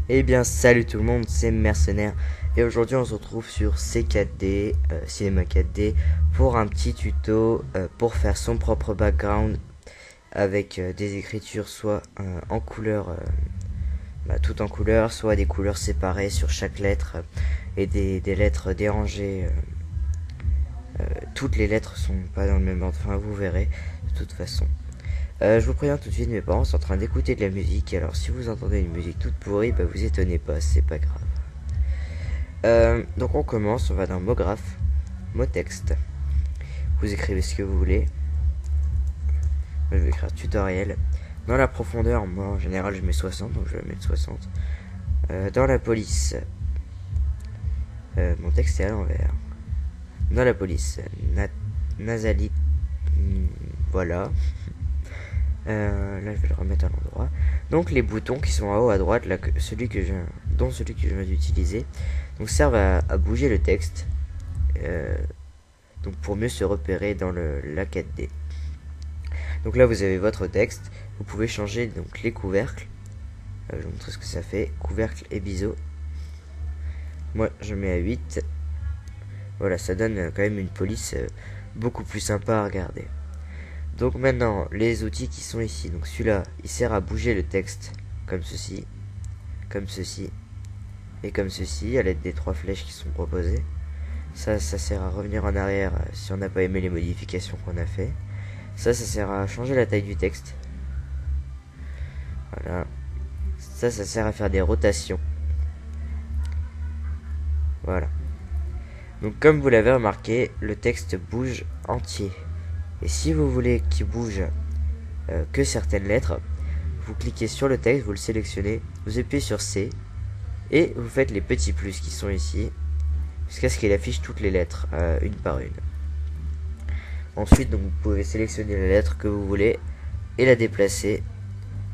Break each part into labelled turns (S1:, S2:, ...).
S1: Eh bien salut tout le monde, c'est Mercenaire et aujourd'hui on se retrouve sur C4D, Cinema 4D pour un petit tuto pour faire son propre background avec des écritures soit en couleur, tout en couleur, soit des couleurs séparées sur chaque lettre et des lettres dérangées. Toutes les lettres sont pas dans le même ordre, enfin vous verrez de toute façon. Je vous préviens tout de suite, mes parents sont en train d'écouter de la musique, alors si vous entendez une musique toute pourrie, vous étonnez pas, c'est pas grave. Donc on commence, on va dans mot graphe, mot texte. Vous écrivez ce que vous voulez. Moi, je vais écrire tutoriel. Dans la profondeur, moi en général je mets 60, donc je vais mettre 60. Dans la police, mon texte est à l'envers. Dans la police, Nazali, voilà. Là je vais le remettre à l'endroit. Donc les boutons qui sont en haut à droite, là, celui que je viens d'utiliser, donc servent à bouger le texte, donc pour mieux se repérer dans la 4D. Donc là vous avez votre texte, vous pouvez changer donc les couvercles. Je vais vous montrer ce que ça fait, couvercle et biseau. Moi je mets à 8. Voilà, ça donne quand même une police beaucoup plus sympa à regarder. Donc maintenant, les outils qui sont ici. Donc celui-là, il sert à bouger le texte comme ceci, et comme ceci, à l'aide des 3 flèches qui sont proposées. Ça sert à revenir en arrière si on n'a pas aimé les modifications qu'on a fait. Ça sert à changer la taille du texte. Voilà. Ça sert à faire des rotations. Voilà. Donc comme vous l'avez remarqué, le texte bouge entier. Et si vous voulez qu'il bouge que certaines lettres, vous cliquez sur le texte, vous le sélectionnez, vous appuyez sur C et vous faites les petits plus qui sont ici jusqu'à ce qu'il affiche toutes les lettres une par une. Ensuite, donc, vous pouvez sélectionner la lettre que vous voulez et la déplacer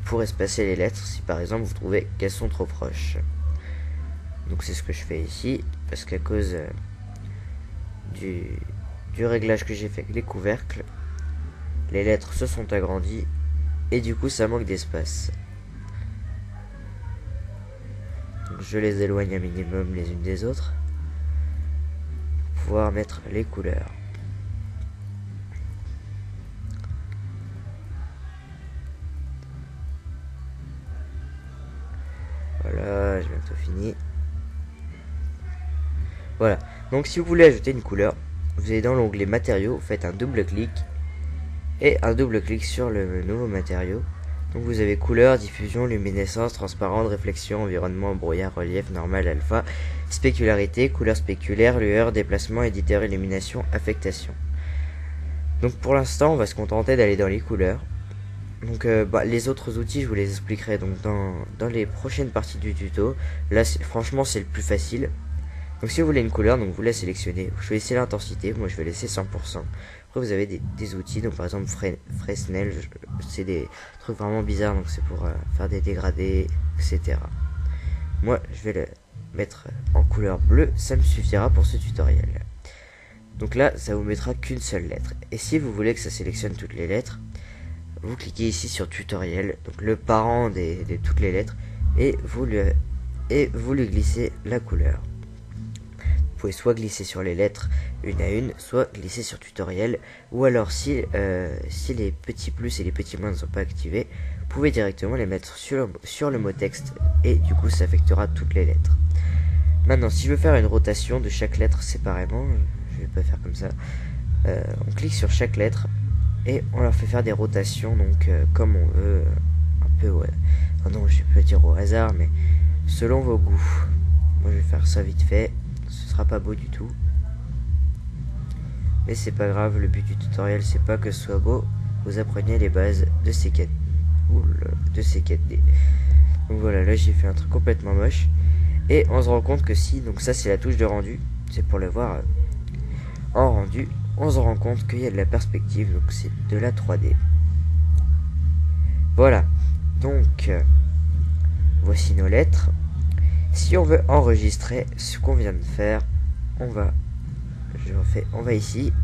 S1: pour espacer les lettres si par exemple vous trouvez qu'elles sont trop proches. Donc c'est ce que je fais ici parce qu'à cause du réglage que j'ai fait avec les couvercles, les lettres se sont agrandies et du coup ça manque d'espace. Donc je les éloigne un minimum les unes des autres pour pouvoir mettre les couleurs. Voilà, j'ai bientôt fini. Voilà, donc si vous voulez ajouter une couleur, vous allez dans l'onglet matériaux, vous faites un double clic et un double clic sur le nouveau matériau. Donc vous avez couleur, diffusion, luminescence, transparente, réflexion, environnement, brouillard, relief, normal, alpha, spécularité, couleur spéculaire, lueur, déplacement, éditeur, illumination, affectation. Donc pour l'instant on va se contenter d'aller dans les couleurs. Donc les autres outils je vous les expliquerai donc dans les prochaines parties du tuto. Là franchement c'est le plus facile. Donc si vous voulez une couleur, donc vous la sélectionnez, vous choisissez l'intensité, moi je vais laisser 100%. Après vous avez des outils, donc par exemple Fresnel, c'est des trucs vraiment bizarres, donc c'est pour faire des dégradés, etc. Moi je vais le mettre en couleur bleue, ça me suffira pour ce tutoriel. Donc là ça vous mettra qu'une seule lettre. Et si vous voulez que ça sélectionne toutes les lettres, vous cliquez ici sur tutoriel, donc le parent de toutes les lettres, et vous lui glissez la couleur. Vous pouvez soit glisser sur les lettres une à une, soit glisser sur tutoriel, ou alors si les petits plus et les petits moins ne sont pas activés, vous pouvez directement les mettre sur le mot texte, et du coup ça affectera toutes les lettres. Maintenant si je veux faire une rotation de chaque lettre séparément, je vais pas faire comme ça, on clique sur chaque lettre, et on leur fait faire des rotations, donc comme on veut, un peu, ouais. Oh non, je peux dire au hasard, mais selon vos goûts. Moi je vais faire ça vite fait. Ce sera pas beau du tout, mais c'est pas grave, le but du tutoriel c'est pas que ce soit beau, vous appreniez les bases de C4D. Donc voilà, là j'ai fait un truc complètement moche, et on se rend compte que si, donc ça c'est la touche de rendu, c'est pour le voir en rendu, on se rend compte qu'il y a de la perspective, donc c'est de la 3D. Voilà, donc voici nos lettres. Si on veut enregistrer ce qu'on vient de faire, on va ici,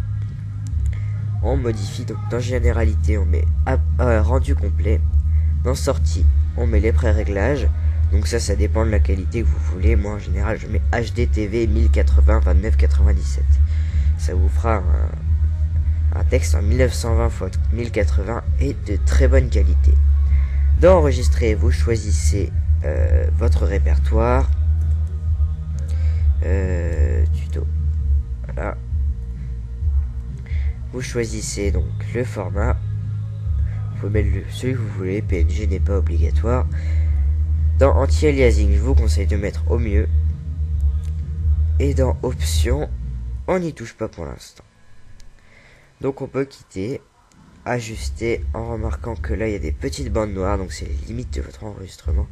S1: on modifie, donc dans généralité on met rendu complet, dans sortie on met les pré-réglages, Donc ça dépend de la qualité que vous voulez. Moi en général je mets HDTV 1080 2997. Ça vous fera un texte en 1920 x 1080 et de très bonne qualité. Dans enregistrer, vous choisissez votre répertoire. Tuto. Voilà. Vous choisissez donc le format. Vous pouvez mettre celui que vous voulez. PNG n'est pas obligatoire. Dans anti-aliasing, je vous conseille de mettre au mieux. Et dans options, on n'y touche pas pour l'instant. Donc on peut quitter, ajuster, en remarquant que là il y a des petites bandes noires, donc c'est les limites de votre enregistrement,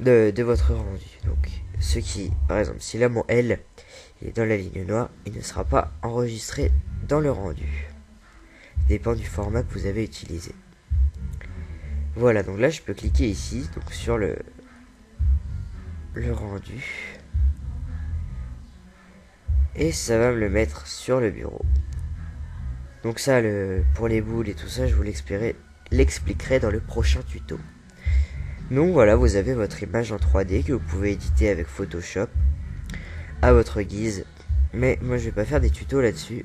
S1: de votre rendu. Donc ce qui, par exemple, si là mon L est dans la ligne noire, il ne sera pas enregistré dans le rendu. Ça dépend du format que vous avez utilisé. Voilà, donc là je peux cliquer ici, donc sur le rendu. Et ça va me le mettre sur le bureau. Donc ça, pour les boules et tout ça, je vous l'expliquerai dans le prochain tuto. Donc voilà, vous avez votre image en 3D que vous pouvez éditer avec Photoshop à votre guise. Mais moi je vais pas faire des tutos là-dessus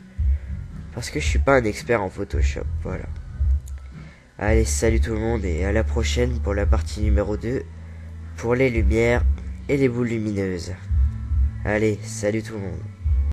S1: parce que je suis pas un expert en Photoshop. Voilà. Allez, salut tout le monde et à la prochaine pour la partie numéro 2 pour les lumières et les boules lumineuses. Allez, salut tout le monde.